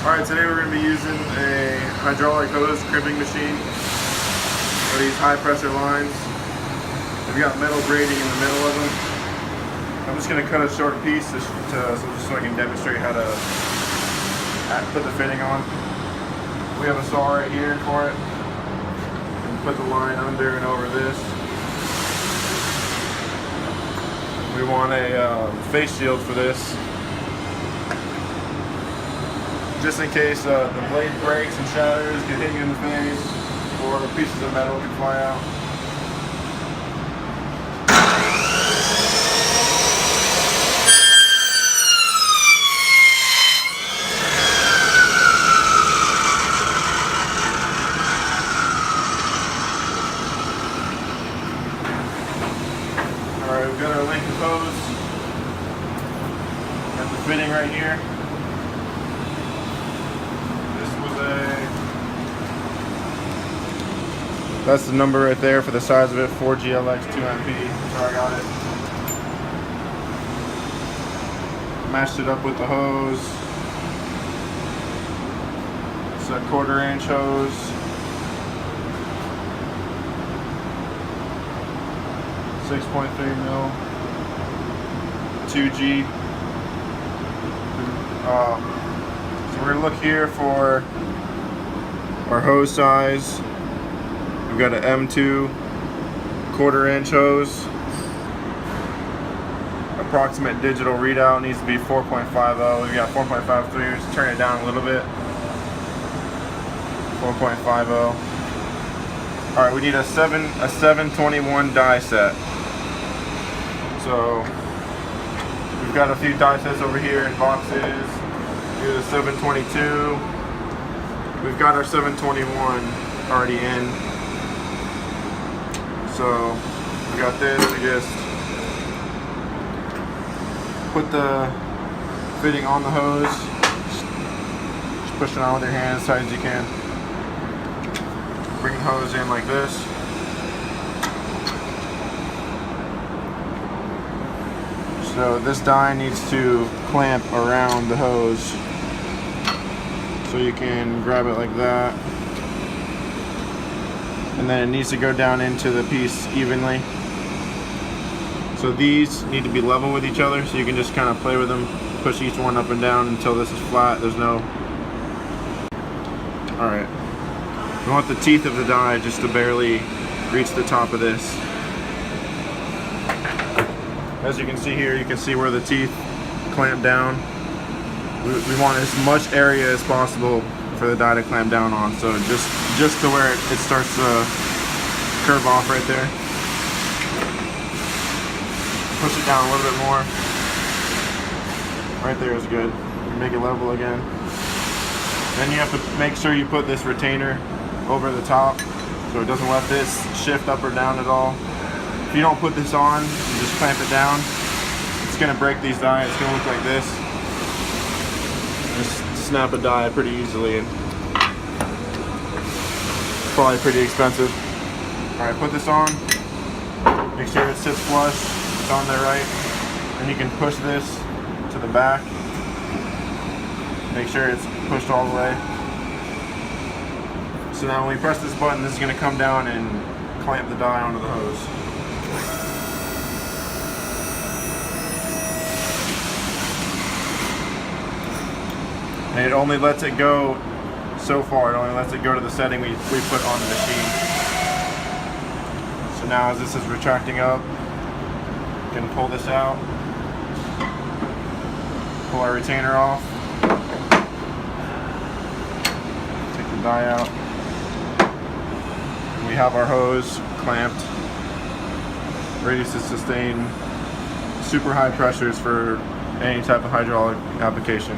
Alright, today we're going to be using a hydraulic hose crimping machine for these high pressure lines. We've got metal braiding in the middle of them. I'm just going to cut a short piece just so I can demonstrate how to put the fitting on. We have a saw right here for it. And put the line under and over this. We want a face shield for this, just in case the blade breaks and shatters, can hit you in the face, or pieces of metal can fly out. Alright, we've got our length of hose. Got the fitting right here. That's the number right there for the size of it, 4GLX 2MP. That's where I got it. Matched it up with the hose. It's a 1/4 inch hose. .3 mil. 2G. So we're going to look here for our hose size. We've got an M2 1/4 inch hose. Approximate digital readout needs to be 4.50. We've got 4.53. Just turn it down a little bit. 4.50. Alright, we need a 721 die set. So we've got a few die sets over here in boxes. Here's a 722. We've got our 721 already in. So we got this. We just put the fitting on the hose. Just push it on with your hand as tight as you can. Bring the hose in like this. So this die needs to clamp around the hose. So you can grab it like that. And then it needs to go down into the piece evenly. So these need to be level with each other, so you can just kind of play with them, push each one up and down until this is flat. There's no... Alright. We want the teeth of the die just to barely reach the top of this. As you can see here, you can see where the teeth clamp down. We want as much area as possible for the die to clamp down on, so just to where it starts to curve off right there. Push it down a little bit more. Right there is good. Make it level again. Then you have to make sure you put this retainer over the top so it doesn't let this shift up or down at all. If you don't put this on, you just clamp it down, it's going to break these die. It's going to look like this. Just snap a die pretty easily, and probably pretty expensive. Alright, put this on. Make sure it sits flush. It's on there right. And you can push this to the back. Make sure it's pushed all the way. So now when we press this button, this is going to come down and clamp the die onto the hose. And it only lets it go so far. It only lets it go to the setting we put on the machine. So now as this is retracting up, we can pull this out, pull our retainer off, take the die out. We have our hose clamped, ready to sustain super high pressures for any type of hydraulic application.